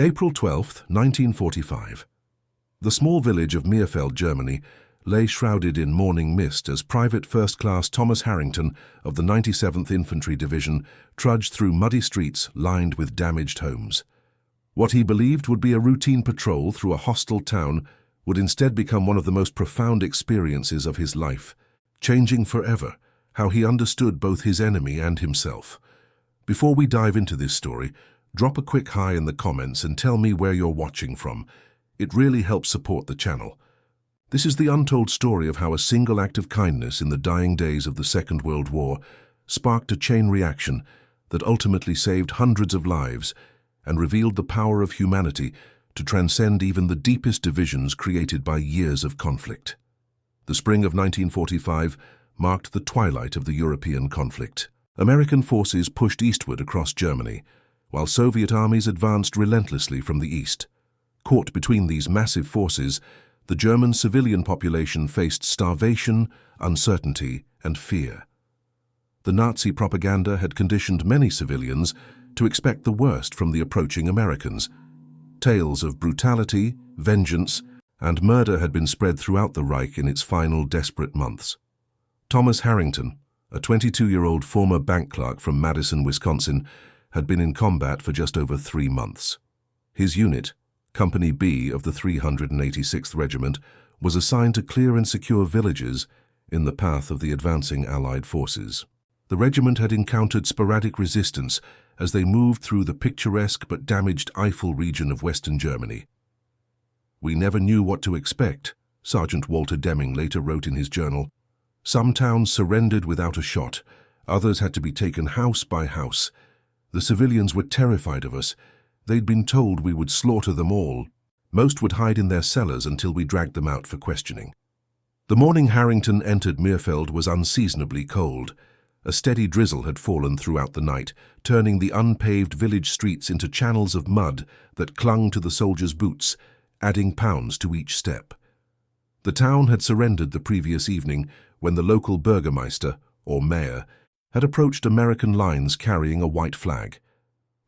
April 12, 1945. The small village of Meerfeld, Germany, lay shrouded in morning mist as Private First Class Thomas Harrington of the 97th Infantry Division trudged through muddy streets lined with damaged homes. What he believed would be a routine patrol through a hostile town would instead become one of the most profound experiences of his life, changing forever how he understood both his enemy and himself. Before we dive into this story, drop a quick hi in the comments and tell me where you're watching from. It really helps support the channel. This is the untold story of how a single act of kindness in the dying days of the Second World War sparked a chain reaction that ultimately saved hundreds of lives and revealed the power of humanity to transcend even the deepest divisions created by years of conflict. The spring of 1945 marked the twilight of the European conflict. American forces pushed eastward across Germany, while Soviet armies advanced relentlessly from the east. Caught between these massive forces, the German civilian population faced starvation, uncertainty, and fear. The Nazi propaganda had conditioned many civilians to expect the worst from the approaching Americans. Tales of brutality, vengeance, and murder had been spread throughout the Reich in its final desperate months. Thomas Harrington, a 22-year-old former bank clerk from Madison, Wisconsin, had been in combat for just over 3 months. His unit, Company B of the 386th Regiment, was assigned to clear and secure villages in the path of the advancing Allied forces. The regiment had encountered sporadic resistance as they moved through the picturesque but damaged Eifel region of Western Germany. "We never knew what to expect," Sergeant Walter Deming later wrote in his journal. "Some towns surrendered without a shot, others had to be taken house by house. The civilians were terrified of us. They'd been told we would slaughter them all. Most would hide in their cellars until we dragged them out for questioning." The morning Harrington entered Meerfeld was unseasonably cold. A steady drizzle had fallen throughout the night, turning the unpaved village streets into channels of mud that clung to the soldiers' boots, adding pounds to each step. The town had surrendered the previous evening when the local burgomaster, or mayor, had approached American lines carrying a white flag.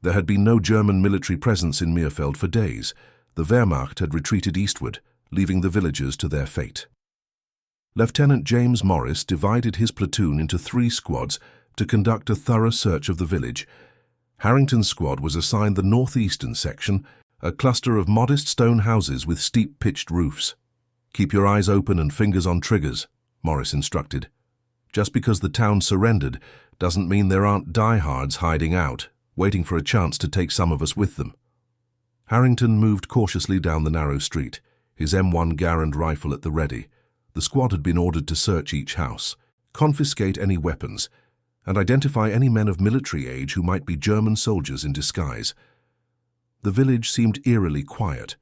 There had been no German military presence in Meerfeld for days. The Wehrmacht had retreated eastward, leaving the villagers to their fate. Lieutenant James Morris divided his platoon into 3 squads to conduct a thorough search of the village. Harrington's squad was assigned the northeastern section, a cluster of modest stone houses with steep pitched roofs. "Keep your eyes open and fingers on triggers," Morris instructed. "Just because the town surrendered doesn't mean there aren't diehards hiding out, waiting for a chance to take some of us with them." Harrington moved cautiously down the narrow street, his M1 Garand rifle at the ready. The squad had been ordered to search each house, confiscate any weapons, and identify any men of military age who might be German soldiers in disguise. The village seemed eerily quiet.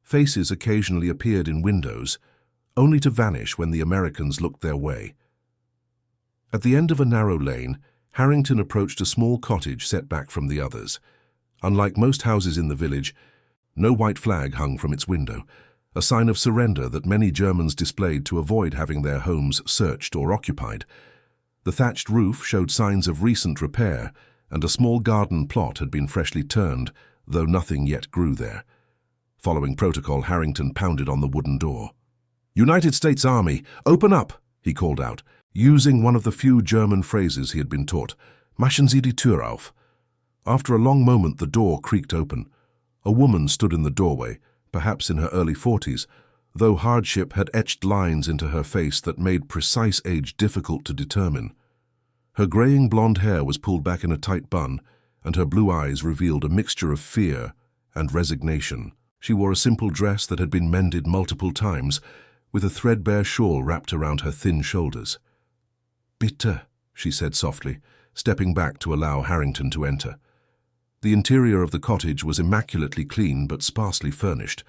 Faces occasionally appeared in windows, only to vanish when the Americans looked their way. At the end of a narrow lane, Harrington approached a small cottage set back from the others. Unlike most houses in the village, no white flag hung from its window, a sign of surrender that many Germans displayed to avoid having their homes searched or occupied. The thatched roof showed signs of recent repair, and a small garden plot had been freshly turned, though nothing yet grew there. Following protocol, Harrington pounded on the wooden door. "United States Army, open up!" he called out, using one of the few German phrases he had been taught. "Machen Sie die Tür auf." After a long moment, the door creaked open. A woman stood in the doorway, perhaps in her early 40s, though hardship had etched lines into her face that made precise age difficult to determine. Her graying blonde hair was pulled back in a tight bun, and her blue eyes revealed a mixture of fear and resignation. She wore a simple dress that had been mended multiple times, with a threadbare shawl wrapped around her thin shoulders. "Bitte," she said softly, stepping back to allow Harrington to enter. The interior of the cottage was immaculately clean but sparsely furnished.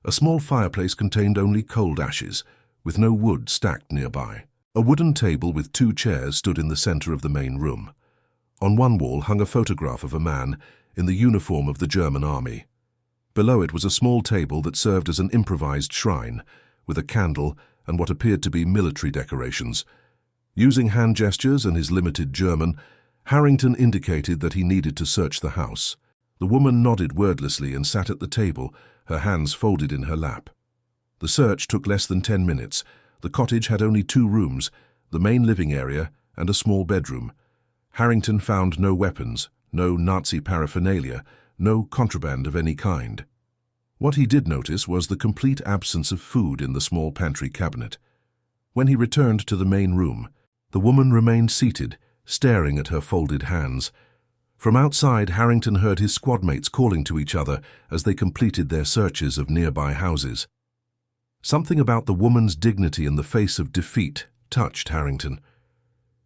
A small fireplace contained only cold ashes, with no wood stacked nearby. A wooden table with 2 chairs stood in the center of the main room. On one wall hung a photograph of a man in the uniform of the German army. Below it was a small table that served as an improvised shrine, with a candle and what appeared to be military decorations. Using hand gestures and his limited German, Harrington indicated that he needed to search the house. The woman nodded wordlessly and sat at the table, her hands folded in her lap. The search took less than 10 minutes. The cottage had only 2 rooms, the main living area and a small bedroom. Harrington found no weapons, no Nazi paraphernalia, no contraband of any kind. What he did notice was the complete absence of food in the small pantry cabinet. When he returned to the main room, the woman remained seated, staring at her folded hands. From outside, Harrington heard his squadmates calling to each other as they completed their searches of nearby houses. Something about the woman's dignity in the face of defeat touched Harrington.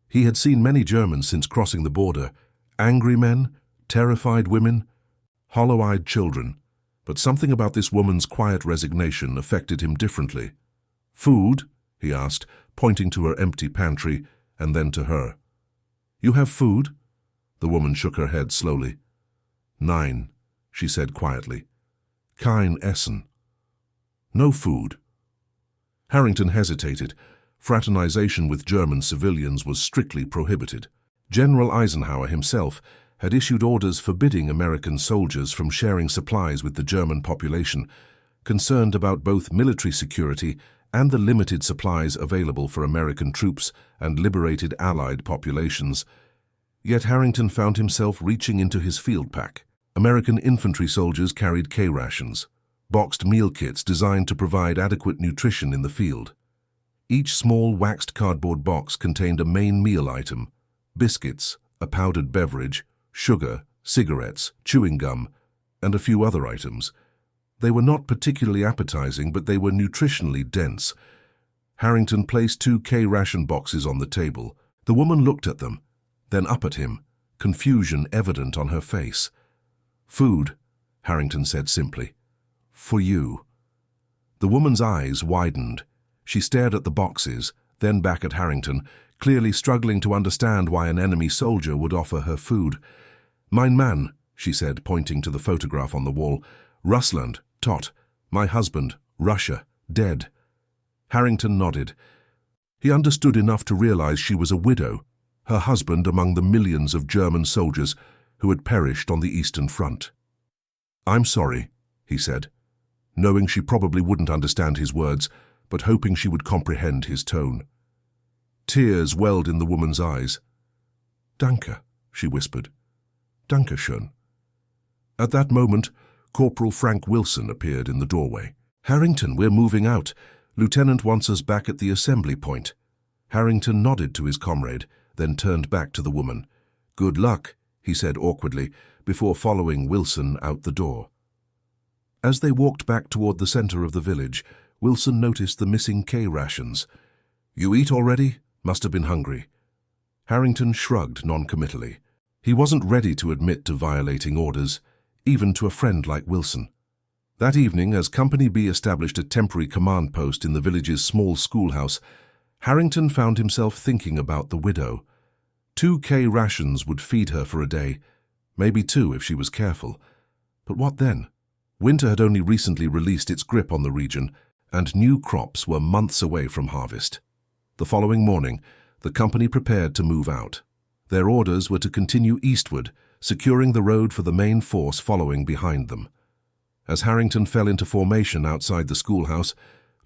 He had seen many Germans since crossing the border, angry men, terrified women, hollow-eyed children, but something about this woman's quiet resignation affected him differently. "Food?" he asked, pointing to her empty pantry, and then to her. "You have food?" The woman shook her head slowly. "Nein," she said quietly. "Kein Essen." "No food." Harrington hesitated. Fraternization with German civilians was strictly prohibited. General Eisenhower himself had issued orders forbidding American soldiers from sharing supplies with the German population, concerned about both military security and the limited supplies available for American troops and liberated Allied populations. Yet Harrington found himself reaching into his field pack. American infantry soldiers carried K-rations, boxed meal kits designed to provide adequate nutrition in the field. Each small waxed cardboard box contained a main meal item: biscuits, a powdered beverage, sugar, cigarettes, chewing gum, and a few other items. They were not particularly appetizing, but they were nutritionally dense. Harrington placed 2 K-ration boxes on the table. The woman looked at them, then up at him, confusion evident on her face. "Food," Harrington said simply. "For you." The woman's eyes widened. She stared at the boxes, then back at Harrington, clearly struggling to understand why an enemy soldier would offer her food. "Mein Mann," she said, pointing to the photograph on the wall. "Russland, Tot, my husband, Russia, dead." Harrington nodded. He understood enough to realize she was a widow, her husband among the millions of German soldiers who had perished on the Eastern Front. "I'm sorry," he said, knowing she probably wouldn't understand his words, but hoping she would comprehend his tone. Tears welled in the woman's eyes. "Danke," she whispered. "Danke schön." At that moment, Corporal Frank Wilson appeared in the doorway. "Harrington, we're moving out. Lieutenant wants us back at the assembly point." Harrington nodded to his comrade, then turned back to the woman. "Good luck," he said awkwardly, before following Wilson out the door. As they walked back toward the center of the village, Wilson noticed the missing K-rations. "You eat already? Must have been hungry." Harrington shrugged noncommittally. He wasn't ready to admit to violating orders, even to a friend like Wilson. That evening, as Company B established a temporary command post in the village's small schoolhouse, Harrington found himself thinking about the widow. 2 K-rations would feed her for a day, maybe 2 if she was careful. But what then? Winter had only recently released its grip on the region, and new crops were months away from harvest. The following morning, the company prepared to move out. Their orders were to continue eastward, securing the road for the main force following behind them. As Harrington fell into formation outside the schoolhouse,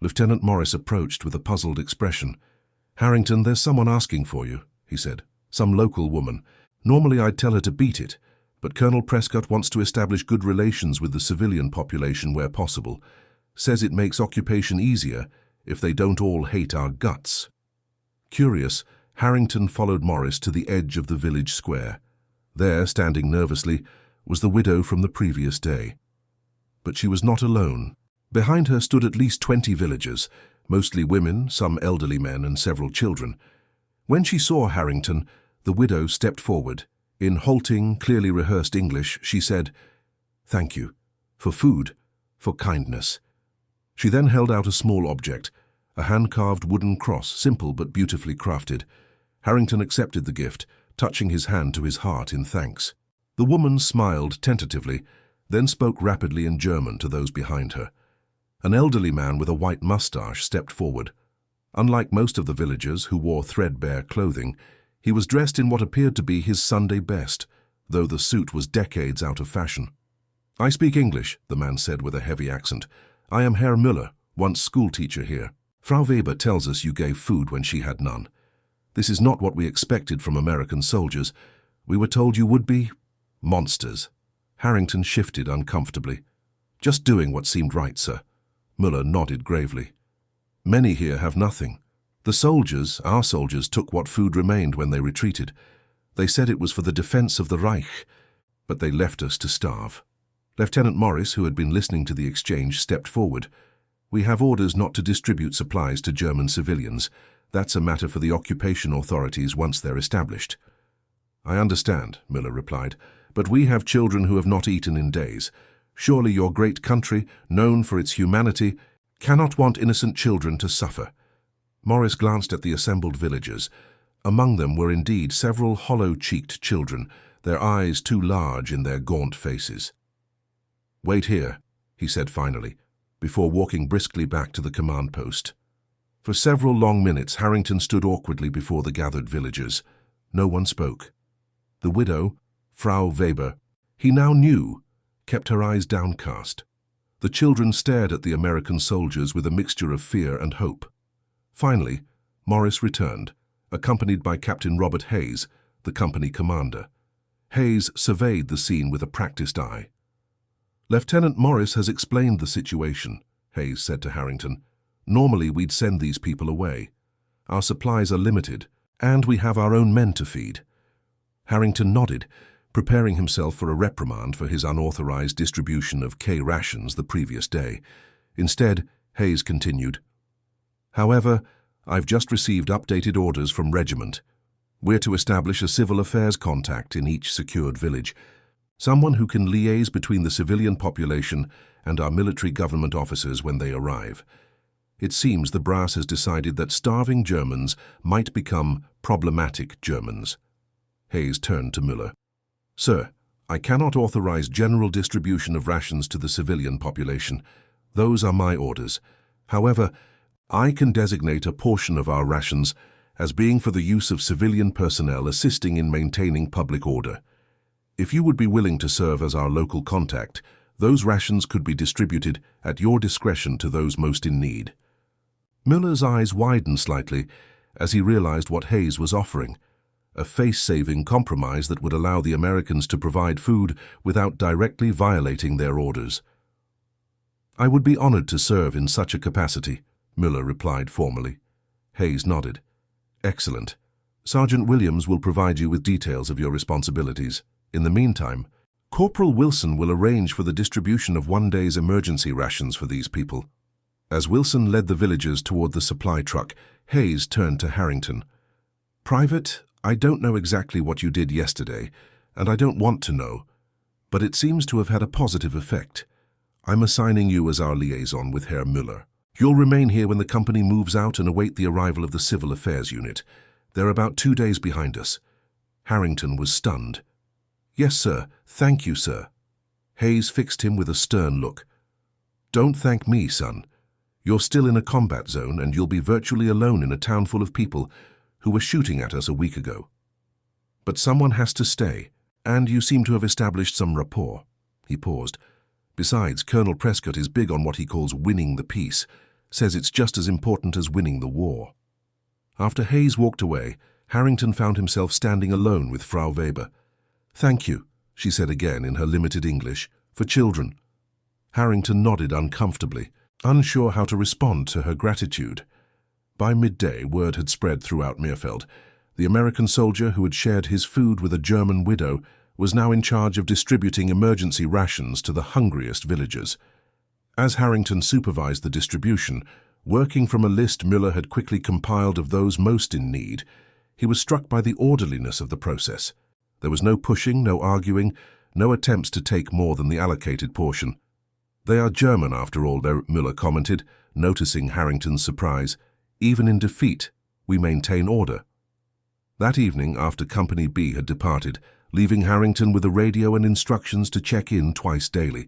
Lieutenant Morris approached with a puzzled expression. "Harrington, there's someone asking for you," he said. "Some local woman. Normally I'd tell her to beat it, but Colonel Prescott wants to establish good relations with the civilian population where possible. Says it makes occupation easier if they don't all hate our guts." Curious, Harrington followed Morris to the edge of the village square. There, standing nervously, was the widow from the previous day. But she was not alone. Behind her stood at least 20 villagers, mostly women, some elderly men, and several children. When she saw Harrington, the widow stepped forward. In halting, clearly rehearsed English, she said, "Thank you. For food, for kindness." She then held out a small object, a hand-carved wooden cross, simple but beautifully crafted. Harrington accepted the gift, touching his hand to his heart in thanks. The woman smiled tentatively, then spoke rapidly in German to those behind her. An elderly man with a white mustache stepped forward. Unlike most of the villagers who wore threadbare clothing, he was dressed in what appeared to be his Sunday best, though the suit was decades out of fashion. "I speak English," the man said with a heavy accent. "I am Herr Müller, once schoolteacher here. Frau Weber tells us you gave food when she had none. This is not what we expected from American soldiers. We were told you would be monsters." Harrington shifted uncomfortably. "Just doing what seemed right, sir." Müller nodded gravely. "Many here have nothing. The soldiers, our soldiers, took what food remained when they retreated. They said it was for the defense of the Reich, but they left us to starve." Lieutenant Morris, who had been listening to the exchange, stepped forward. "We have orders not to distribute supplies to German civilians. That's a matter for the occupation authorities once they're established." "I understand," Müller replied, "but we have children who have not eaten in days. Surely your great country, known for its humanity, cannot want innocent children to suffer." Morris glanced at the assembled villagers. Among them were indeed several hollow-cheeked children, their eyes too large in their gaunt faces. "Wait here," he said finally, before walking briskly back to the command post. For several long minutes, Harrington stood awkwardly before the gathered villagers. No one spoke. The widow, Frau Weber, he now knew, kept her eyes downcast. The children stared at the American soldiers with a mixture of fear and hope. Finally, Morris returned, accompanied by Captain Robert Hayes, the company commander. Hayes surveyed the scene with a practiced eye. "Lieutenant Morris has explained the situation," Hayes said to Harrington. "Normally we'd send these people away. Our supplies are limited, and we have our own men to feed." Harrington nodded, preparing himself for a reprimand for his unauthorized distribution of Rations the previous day. Instead, Hayes continued, "However, I've just received updated orders from Regiment. We're to establish a civil affairs contact in each secured village, someone who can liaise between the civilian population and our military government officers when they arrive. It seems the brass has decided that starving Germans might become problematic Germans." Hayes turned to Müller. "Sir, I cannot authorize general distribution of rations to the civilian population. Those are my orders. However, I can designate a portion of our rations as being for the use of civilian personnel assisting in maintaining public order. If you would be willing to serve as our local contact, those rations could be distributed at your discretion to those most in need." Müller's eyes widened slightly as he realized what Hayes was offering, a face-saving compromise that would allow the Americans to provide food without directly violating their orders. "I would be honored to serve in such a capacity," Müller replied formally. Hayes nodded. "Excellent. Sergeant Williams will provide you with details of your responsibilities. In the meantime, Corporal Wilson will arrange for the distribution of one day's emergency rations for these people." As Wilson led the villagers toward the supply truck, Hayes turned to Harrington. "Private, I don't know exactly what you did yesterday, and I don't want to know, but it seems to have had a positive effect. I'm assigning you as our liaison with Herr Müller. You'll remain here when the company moves out and await the arrival of the Civil Affairs Unit. They're about 2 days behind us." Harrington was stunned. "Yes, sir. Thank you, sir." Hayes fixed him with a stern look. "Don't thank me, son. You're still in a combat zone and you'll be virtually alone in a town full of people who were shooting at us a week ago. But someone has to stay, and you seem to have established some rapport." He paused. "Besides, Colonel Prescott is big on what he calls winning the peace, says it's just as important as winning the war." After Hayes walked away, Harrington found himself standing alone with Frau Weber. "Thank you," she said again in her limited English, "for children." Harrington nodded uncomfortably, unsure how to respond to her gratitude. By midday, word had spread throughout Mirfeld. The American soldier who had shared his food with a German widow was now in charge of distributing emergency rations to the hungriest villagers. As Harrington supervised the distribution, working from a list Müller had quickly compiled of those most in need, he was struck by the orderliness of the process. There was no pushing, no arguing, no attempts to take more than the allocated portion. "They are German, after all," Müller commented, noticing Harrington's surprise. "Even in defeat, we maintain order." That evening, after Company B had departed, leaving Harrington with a radio and instructions to check in twice daily,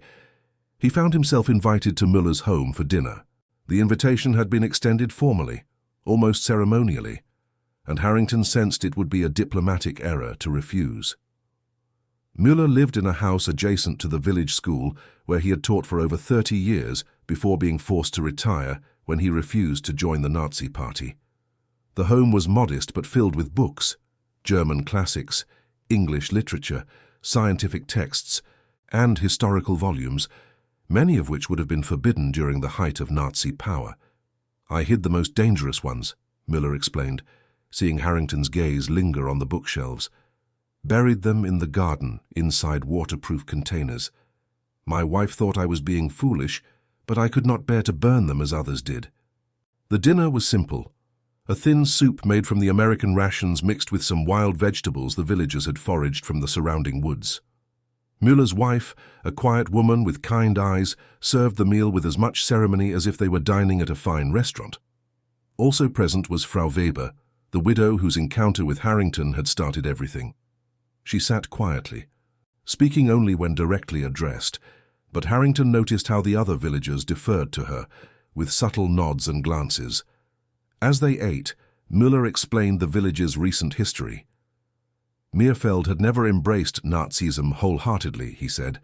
he found himself invited to Müller's home for dinner. The invitation had been extended formally, almost ceremonially, and Harrington sensed it would be a diplomatic error to refuse. Müller lived in a house adjacent to the village school where he had taught for over 30 years before being forced to retire when he refused to join the Nazi Party. The home was modest but filled with books, German classics, English literature, scientific texts, and historical volumes, many of which would have been forbidden during the height of Nazi power. "I hid the most dangerous ones," Müller explained, seeing Harrington's gaze linger on the bookshelves. "Buried them in the garden, inside waterproof containers. My wife thought I was being foolish, but I could not bear to burn them as others did." The dinner was simple. A thin soup made from the American rations mixed with some wild vegetables the villagers had foraged from the surrounding woods. Müller's wife, a quiet woman with kind eyes, served the meal with as much ceremony as if they were dining at a fine restaurant. Also present was Frau Weber, the widow whose encounter with Harrington had started everything. She sat quietly, speaking only when directly addressed, but Harrington noticed how the other villagers deferred to her, with subtle nods and glances. As they ate, Müller explained the village's recent history. Mierfeld had never embraced Nazism wholeheartedly, he said.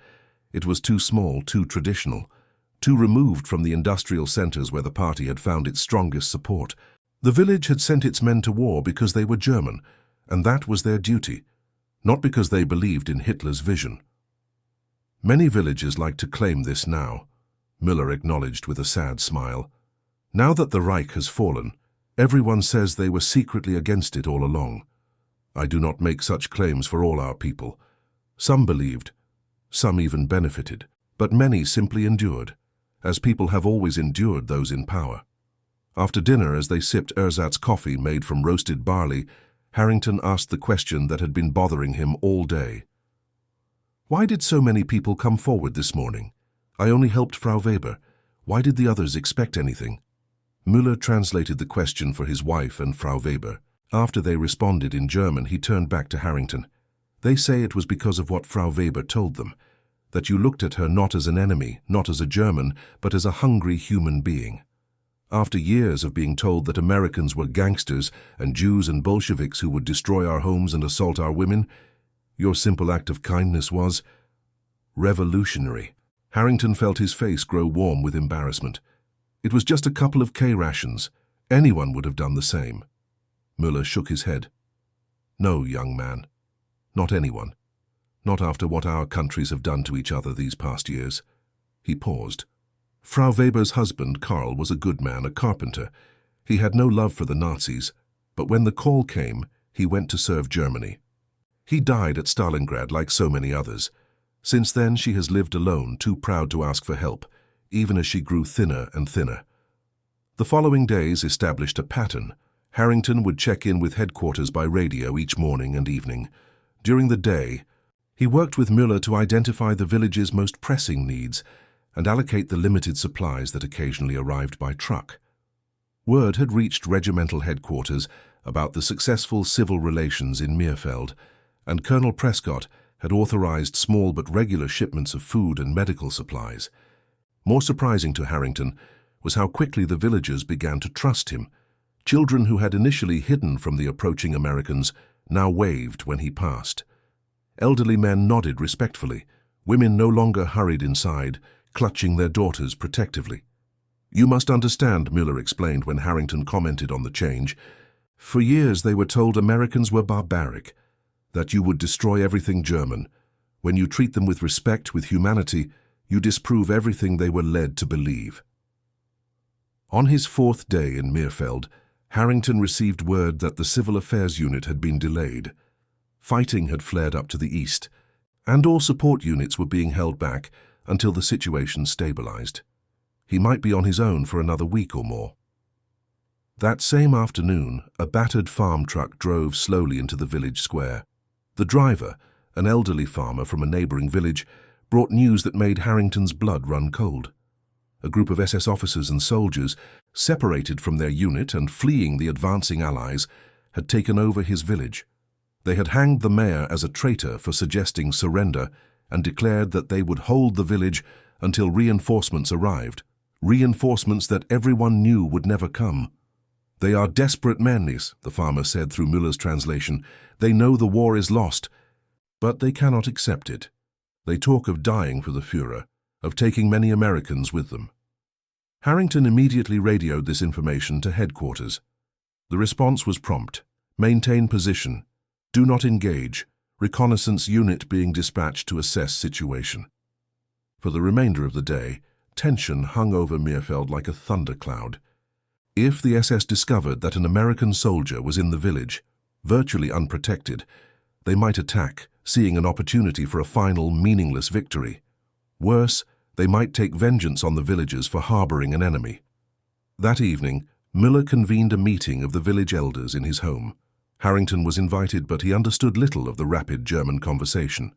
It was too small, too traditional, too removed from the industrial centers where the party had found its strongest support. The village had sent its men to war because they were German, and that was their duty, not because they believed in Hitler's vision. "Many villages like to claim this now," Müller acknowledged with a sad smile. "Now that the Reich has fallen, everyone says they were secretly against it all along. I do not make such claims for all our people. Some believed, some even benefited, but many simply endured, as people have always endured those in power." After dinner, as they sipped ersatz coffee made from roasted barley, Harrington asked the question that had been bothering him all day. "Why did so many people come forward this morning? I only helped Frau Weber. Why did the others expect anything?" Müller translated the question for his wife and Frau Weber. After they responded in German, he turned back to Harrington. "They say it was because of what Frau Weber told them, that you looked at her not as an enemy, not as a German, but as a hungry human being. After years of being told that Americans were gangsters and Jews and Bolsheviks who would destroy our homes and assault our women, your simple act of kindness was revolutionary." Harrington felt his face grow warm with embarrassment. "It was just a couple of K-rations. Anyone would have done the same." Müller shook his head. "No, young man. Not anyone. Not after what our countries have done to each other these past years." He paused. Frau Weber's husband, Karl, was a good man, a carpenter. He had no love for the Nazis, but when the call came, he went to serve Germany. He died at Stalingrad like so many others. Since then, she has lived alone, too proud to ask for help, even as she grew thinner and thinner. The following days established a pattern. Harrington would check in with headquarters by radio each morning and evening. During the day, he worked with Müller to identify the village's most pressing needs and allocate the limited supplies that occasionally arrived by truck. Word had reached regimental headquarters about the successful civil relations in Mierfeld, and Colonel Prescott had authorized small but regular shipments of food and medical supplies. More surprising to Harrington was how quickly the villagers began to trust him. Children who had initially hidden from the approaching Americans now waved when he passed. Elderly men nodded respectfully. Women no longer hurried inside, clutching their daughters protectively. "You must understand," Müller explained when Harrington commented on the change. "For years they were told Americans were barbaric, that you would destroy everything German. When you treat them with respect, with humanity, you disprove everything they were led to believe." On his 4th day in Mierfeld, Harrington received word that the Civil Affairs Unit had been delayed. Fighting had flared up to the east, and all support units were being held back until the situation stabilized. He might be on his own for another week or more. That same afternoon, a battered farm truck drove slowly into the village square. The driver, an elderly farmer from a neighboring village, brought news that made Harrington's blood run cold. A group of SS officers and soldiers, separated from their unit and fleeing the advancing Allies, had taken over his village. They had hanged the mayor as a traitor for suggesting surrender and declared that they would hold the village until reinforcements arrived, reinforcements that everyone knew would never come. "They are desperate men," the farmer said through Müller's translation. "They know the war is lost, But they cannot accept it. They talk of dying for the Führer, of taking many Americans with them. Harrington immediately radioed this information to headquarters. The response was prompt. Maintain position. Do not engage. Reconnaissance unit being dispatched to assess situation. For the remainder of the day, tension hung over Mirfeld like a thundercloud. If the SS discovered that an American soldier was in the village, virtually unprotected, they might attack, seeing an opportunity for a final, meaningless victory. Worse, they might take vengeance on the villagers for harboring an enemy. That evening, Müller convened a meeting of the village elders in his home. Harrington was invited, but he understood little of the rapid German conversation.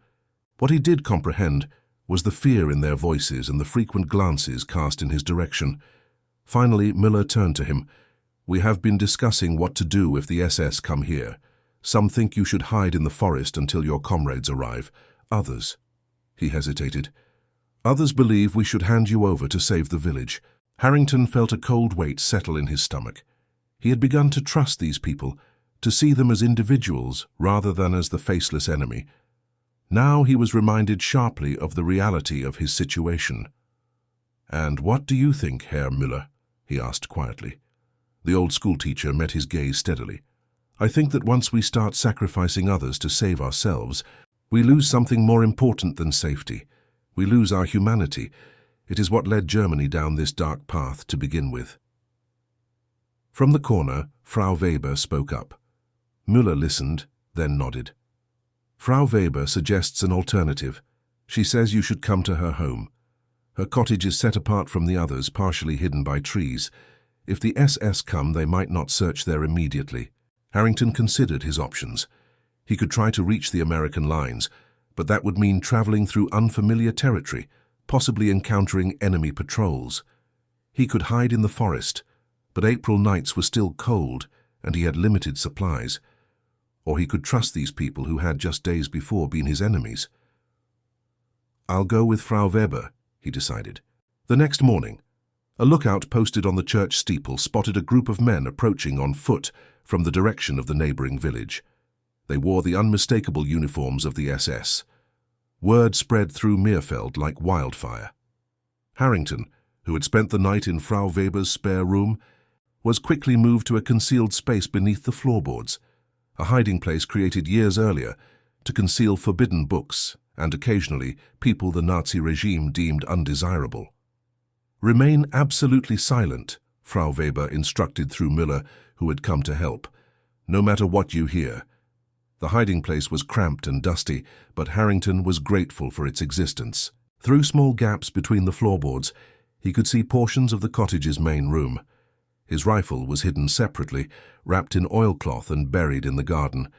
What he did comprehend was the fear in their voices and the frequent glances cast in his direction. Finally, Müller turned to him. "We have been discussing what to do if the SS come here. Some think you should hide in the forest until your comrades arrive. Others—" he hesitated. "Others believe we should hand you over to save the village." Harrington felt a cold weight settle in his stomach. He had begun to trust these people, to see them as individuals rather than as the faceless enemy. Now he was reminded sharply of the reality of his situation. "And what do you think, Herr Müller?" he asked quietly. The old schoolteacher met his gaze steadily. "I think that once we start sacrificing others to save ourselves, we lose something more important than safety. We lose our humanity. It is what led Germany down this dark path to begin with." From the corner, Frau Weber spoke up. Müller listened, then nodded. "Frau Weber suggests an alternative. She says you should come to her home. Her cottage is set apart from the others, partially hidden by trees. If the SS come, they might not search there immediately." Harrington considered his options. He could try to reach the American lines, but that would mean traveling through unfamiliar territory, possibly encountering enemy patrols. He could hide in the forest, but April nights were still cold, and he had limited supplies. Or he could trust these people who had just days before been his enemies. "I'll go with Frau Weber," he decided. The next morning, a lookout posted on the church steeple spotted a group of men approaching on foot from the direction of the neighboring village. They wore the unmistakable uniforms of the SS. Word spread through Mirfeld like wildfire. Harrington, who had spent the night in Frau Weber's spare room, was quickly moved to a concealed space beneath the floorboards, a hiding place created years earlier to conceal forbidden books and occasionally people the Nazi regime deemed undesirable. "Remain absolutely silent," Frau Weber instructed through Müller, who had come to help. "No matter what you hear." The hiding place was cramped and dusty, but Harrington was grateful for its existence. Through small gaps between the floorboards, he could see portions of the cottage's main room. His rifle was hidden separately, wrapped in oilcloth and buried in the garden.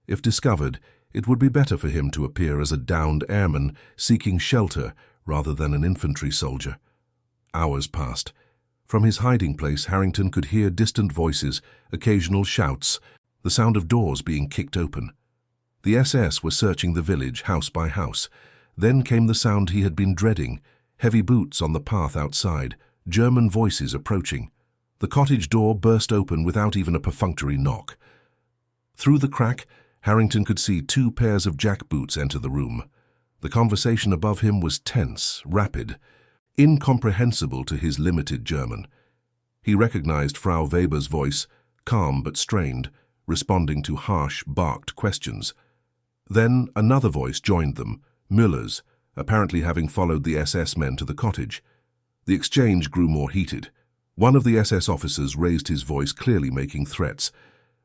If discovered, it would be better for him to appear as a downed airman seeking shelter rather than an infantry soldier. Hours passed. From his hiding place, Harrington could hear distant voices, occasional shouts, the sound of doors being kicked open. The SS were searching the village house by house. Then came the sound he had been dreading, heavy boots on the path outside, German voices approaching. The cottage door burst open without even a perfunctory knock. Through the crack, Harrington could see 2 pairs of jackboots enter the room. The conversation above him was tense, rapid, incomprehensible to his limited German. He recognized Frau Weber's voice, calm but strained, responding to harsh, barked questions. Then another voice joined them, Müller's, apparently having followed the SS men to the cottage. The exchange grew more heated. One of the SS officers raised his voice, clearly making threats.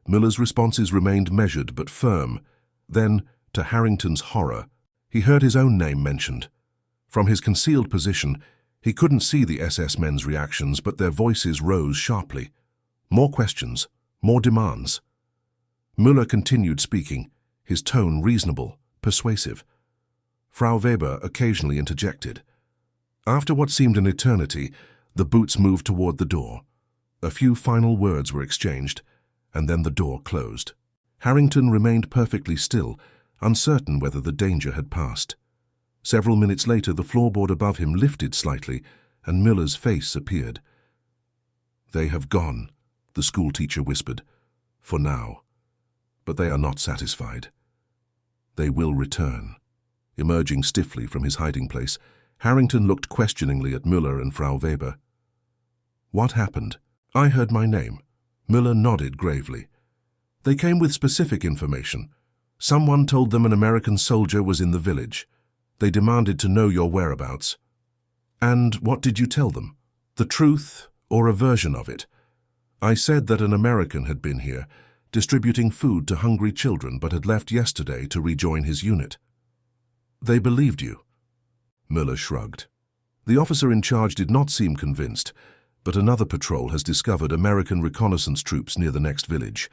Müller's responses remained measured but firm. Then, to Harrington's horror, he heard his own name mentioned. From his concealed position, he couldn't see the SS men's reactions, but their voices rose sharply. More questions, more demands. Müller continued speaking, his tone reasonable, persuasive. Frau Weber occasionally interjected. After what seemed an eternity, the boots moved toward the door. A few final words were exchanged, and then the door closed. Harrington remained perfectly still, uncertain whether the danger had passed. Several minutes later, the floorboard above him lifted slightly, and Müller's face appeared. "They have gone," the schoolteacher whispered, "for now. But they are not satisfied. They will return. Emerging stiffly from his hiding place, Harrington looked questioningly at Müller and Frau Weber. What happened? I heard my name. Müller nodded gravely. They came with specific information. Someone told them an American soldier was in the village. They demanded to know your whereabouts. And what did you tell them? The truth or a version of it? I said that an American had been here, distributing food to hungry children, but had left yesterday to rejoin his unit. They believed you. Müller shrugged. The officer in charge did not seem convinced, but another patrol has discovered American reconnaissance troops near the next village.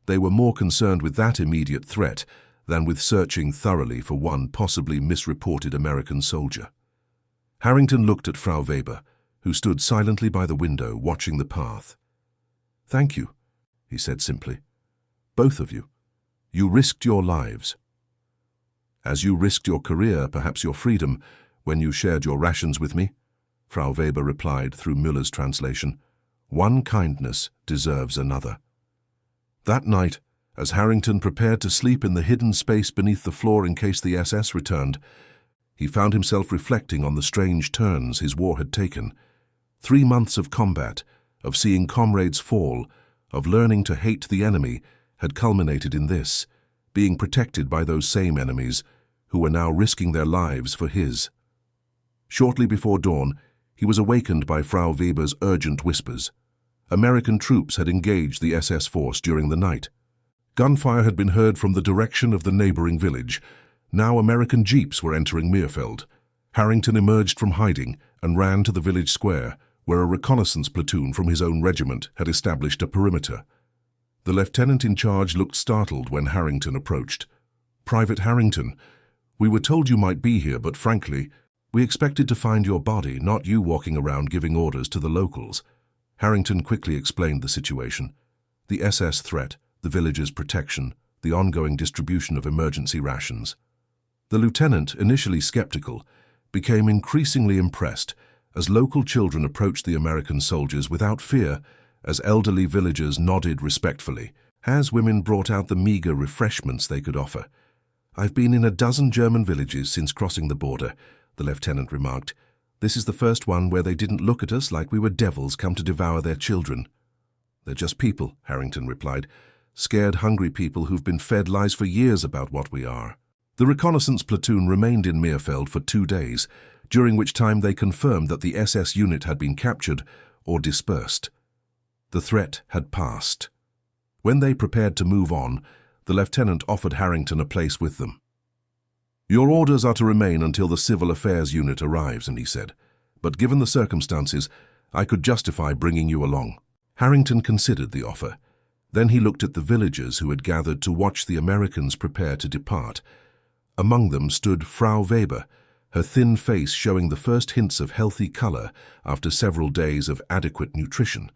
They were more concerned with that immediate threat than with searching thoroughly for one possibly misreported American soldier. Harrington looked at Frau Weber, who stood silently by the window watching the path. Thank you, he said simply. Both of you. You risked your lives. As you risked your career, perhaps your freedom, when you shared your rations with me, Frau Weber replied through Müller's translation. One kindness deserves another. That night, as Harrington prepared to sleep in the hidden space beneath the floor in case the SS returned, he found himself reflecting on the strange turns his war had taken. 3 months of combat, of seeing comrades fall, of learning to hate the enemy, had culminated in this, being protected by those same enemies who were now risking their lives for his. Shortly before dawn, he was awakened by Frau Weber's urgent whispers. American troops had engaged the SS force during the night. Gunfire had been heard from the direction of the neighboring village. Now American jeeps were entering Meerfeld. Harrington emerged from hiding and ran to the village square, where a reconnaissance platoon from his own regiment had established a perimeter. The lieutenant in charge looked startled when Harrington approached. Private Harrington, we were told you might be here, but frankly, we expected to find your body, not you walking around giving orders to the locals. Harrington quickly explained the situation. The SS threat, the village's protection, the ongoing distribution of emergency rations. The lieutenant, initially skeptical, became increasingly impressed as local children approached the American soldiers without fear, as elderly villagers nodded respectfully, as women brought out the meager refreshments they could offer. I've been in a dozen German villages since crossing the border, the lieutenant remarked. This is the first one where they didn't look at us like we were devils come to devour their children. They're just people, Harrington replied. Scared, hungry people who've been fed lies for years about what we are. The reconnaissance platoon remained in Meerfeld for 2 days, during which time they confirmed that the SS unit had been captured or dispersed. The threat had passed. When they prepared to move on, the lieutenant offered Harrington a place with them. Your orders are to remain until the Civil Affairs unit arrives, and he said, but given the circumstances, I could justify bringing you along. Harrington considered the offer. Then he looked at the villagers who had gathered to watch the Americans prepare to depart. Among them stood Frau Weber, her thin face showing the first hints of healthy color after several days of adequate nutrition.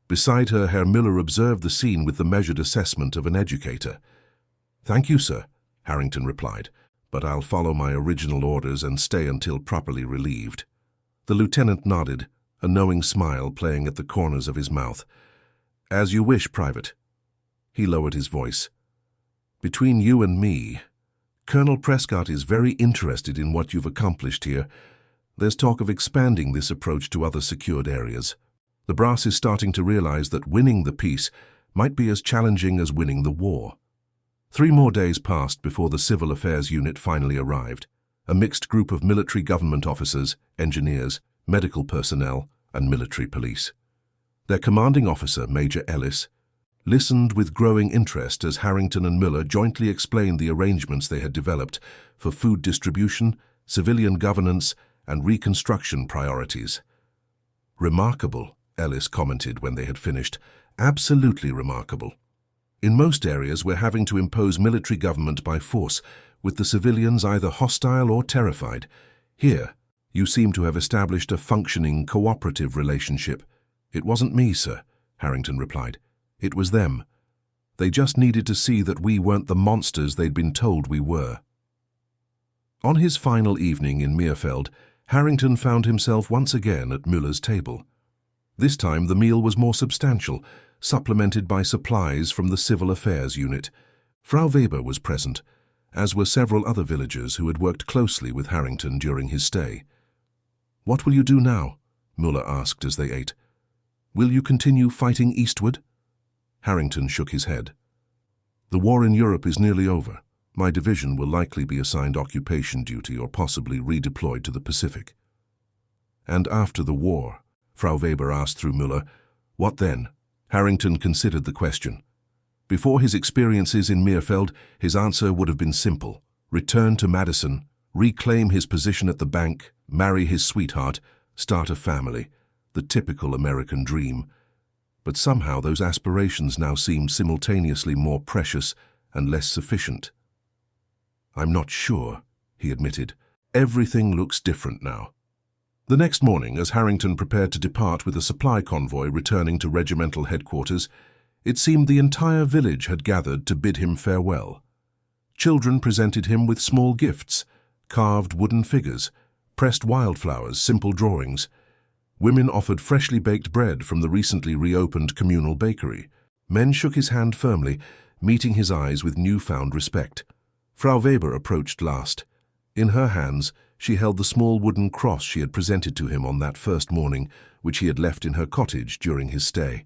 Beside her, Herr Müller observed the scene with the measured assessment of an educator. Thank you, sir, Harrington replied, but I'll follow my original orders and stay until properly relieved. The lieutenant nodded, a knowing smile playing at the corners of his mouth. As you wish, Private. He lowered his voice. Between you and me, Colonel Prescott is very interested in what you've accomplished here. There's talk of expanding this approach to other secured areas. The brass is starting to realize that winning the peace might be as challenging as winning the war. 3 more days passed before the Civil Affairs unit finally arrived, a mixed group of military government officers, engineers, medical personnel, and military police. Their commanding officer, Major Ellis, listened with growing interest as Harrington and Müller jointly explained the arrangements they had developed for food distribution, civilian governance, and reconstruction priorities. Remarkable, Ellis commented when they had finished. Absolutely remarkable. In most areas, we're having to impose military government by force, with the civilians either hostile or terrified. Here, you seem to have established a functioning, cooperative relationship. It wasn't me, sir, Harrington replied. It was them. They just needed to see that we weren't the monsters they'd been told we were. On his final evening in Meerfeld, Harrington found himself once again at Müller's table. This time the meal was more substantial, supplemented by supplies from the Civil Affairs unit. Frau Weber was present, as were several other villagers who had worked closely with Harrington during his stay. "What will you do now?" Muller asked as they ate. "Will you continue fighting eastward?" Harrington shook his head. "The war in Europe is nearly over. My division will likely be assigned occupation duty or possibly redeployed to the Pacific." "And after the war?" Frau Weber asked through Muller. "What then?" Harrington considered the question. Before his experiences in Meerfeld, his answer would have been simple: return to Madison, reclaim his position at the bank, marry his sweetheart, start a family, the typical American dream. But somehow those aspirations now seemed simultaneously more precious and less sufficient. "I'm not sure," he admitted. "Everything looks different now." The next morning, as Harrington prepared to depart with a supply convoy returning to regimental headquarters, it seemed the entire village had gathered to bid him farewell. Children presented him with small gifts, carved wooden figures, pressed wildflowers, simple drawings. Women offered freshly baked bread from the recently reopened communal bakery. Men shook his hand firmly, meeting his eyes with newfound respect. Frau Weber approached last. In her hands, she held the small wooden cross she had presented to him on that first morning, which he had left in her cottage during his stay.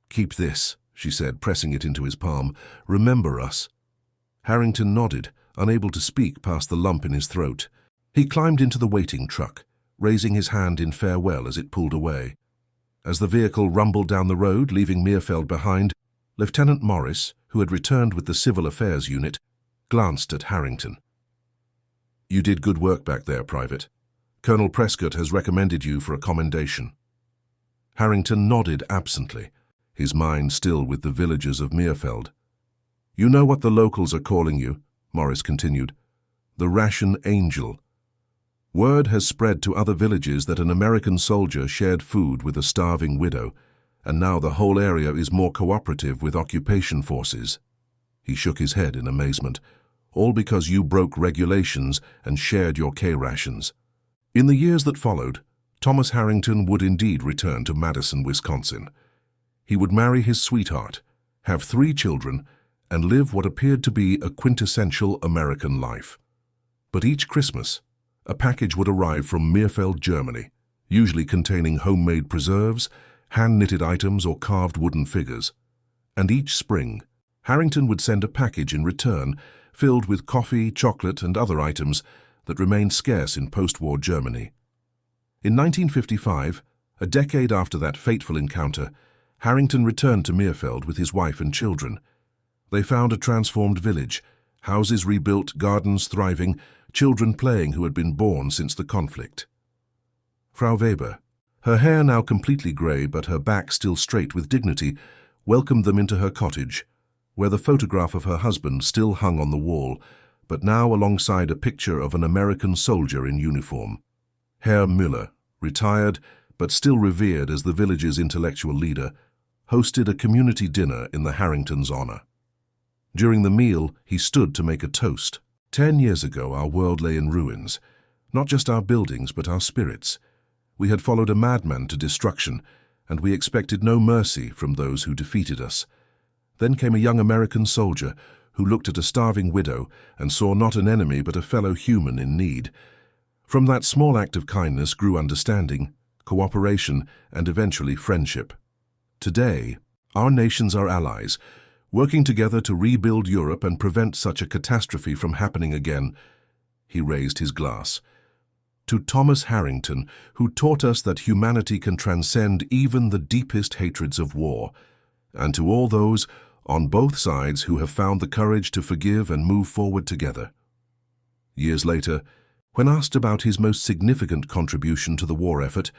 "Keep this," she said, pressing it into his palm. "Remember us." Harrington nodded, unable to speak past the lump in his throat. He climbed into the waiting truck, raising his hand in farewell as it pulled away. As the vehicle rumbled down the road, leaving Meerfeld behind, Lieutenant Morris, who had returned with the Civil Affairs Unit, glanced at Harrington. "You did good work back there, Private. Colonel Prescott has recommended you for a commendation." Harrington nodded absently, his mind still with the villagers of Meerfeld. "You know what the locals are calling you," Morris continued. "The Ration Angel. Word has spread to other villages that an American soldier shared food with a starving widow, and now the whole area is more cooperative with occupation forces." He shook his head in amazement. "All because you broke regulations and shared your K-rations." In the years that followed, Thomas Harrington would indeed return to Madison, Wisconsin. He would marry his sweetheart, have 3 children, and live what appeared to be a quintessential American life. But each Christmas, a package would arrive from Meerfeld, Germany, usually containing homemade preserves, hand-knitted items, or carved wooden figures. And each spring, Harrington would send a package in return filled with coffee, chocolate, and other items that remained scarce in post-war Germany. In 1955, a decade after that fateful encounter, Harrington returned to Meerfeld with his wife and children. They found a transformed village, houses rebuilt, gardens thriving, children playing who had been born since the conflict. Frau Weber, her hair now completely grey but her back still straight with dignity, welcomed them into her cottage, where the photograph of her husband still hung on the wall, but now alongside a picture of an American soldier in uniform. Herr Müller, retired but still revered as the village's intellectual leader, hosted a community dinner in the Harringtons' honor. During the meal, he stood to make a toast. 10 years ago, our world lay in ruins. Not just our buildings, but our spirits. We had followed a madman to destruction, and we expected no mercy from those who defeated us. Then came a young American soldier who looked at a starving widow and saw not an enemy but a fellow human in need. From that small act of kindness grew understanding, cooperation, and eventually friendship. Today, our nations are allies, working together to rebuild Europe and prevent such a catastrophe from happening again. He raised his glass. To Thomas Harrington, who taught us that humanity can transcend even the deepest hatreds of war, and to all those on both sides who have found the courage to forgive and move forward together. Years later, when asked about his most significant contribution to the war effort,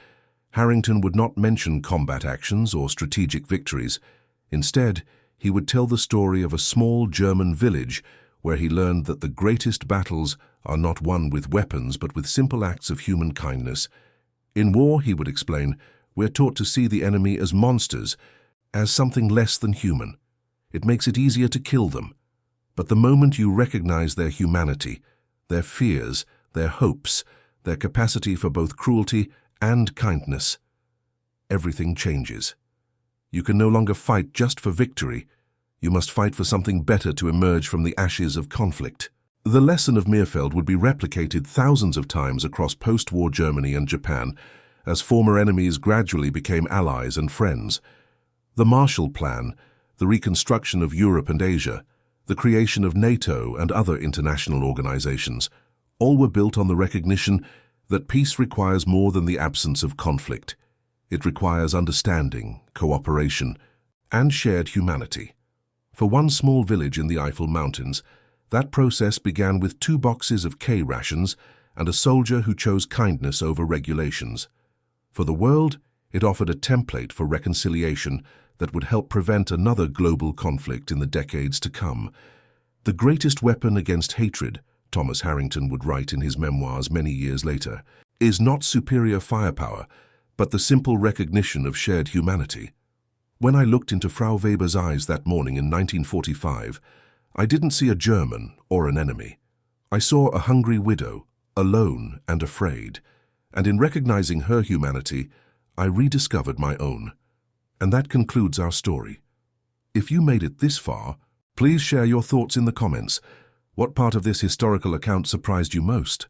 Harrington would not mention combat actions or strategic victories. Instead, he would tell the story of a small German village where he learned that the greatest battles are not won with weapons but with simple acts of human kindness. In war, he would explain, we're taught to see the enemy as monsters, as something less than human. It makes it easier to kill them. But the moment you recognize their humanity, their fears, their hopes, their capacity for both cruelty and kindness, everything changes. You can no longer fight just for victory. You must fight for something better to emerge from the ashes of conflict. The lesson of Mirfeld would be replicated thousands of times across post-war Germany and Japan, as former enemies gradually became allies and friends. The Marshall Plan, the reconstruction of Europe and Asia, the creation of NATO and other international organizations, all were built on the recognition that peace requires more than the absence of conflict. It requires understanding, cooperation, and shared humanity. For one small village in the Eifel Mountains, that process began with 2 boxes of K-rations and a soldier who chose kindness over regulations. For the world, it offered a template for reconciliation that would help prevent another global conflict in the decades to come. The greatest weapon against hatred, Thomas Harrington would write in his memoirs many years later, is not superior firepower, but the simple recognition of shared humanity. When I looked into Frau Weber's eyes that morning in 1945, I didn't see a German or an enemy. I saw a hungry widow, alone and afraid, and in recognizing her humanity, I rediscovered my own. And that concludes our story. If you made it this far, please share your thoughts in the comments. What part of this historical account surprised you most?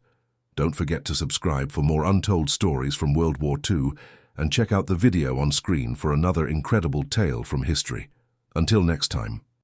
Don't forget to subscribe for more untold stories from World War II and check out the video on screen for another incredible tale from history. Until next time.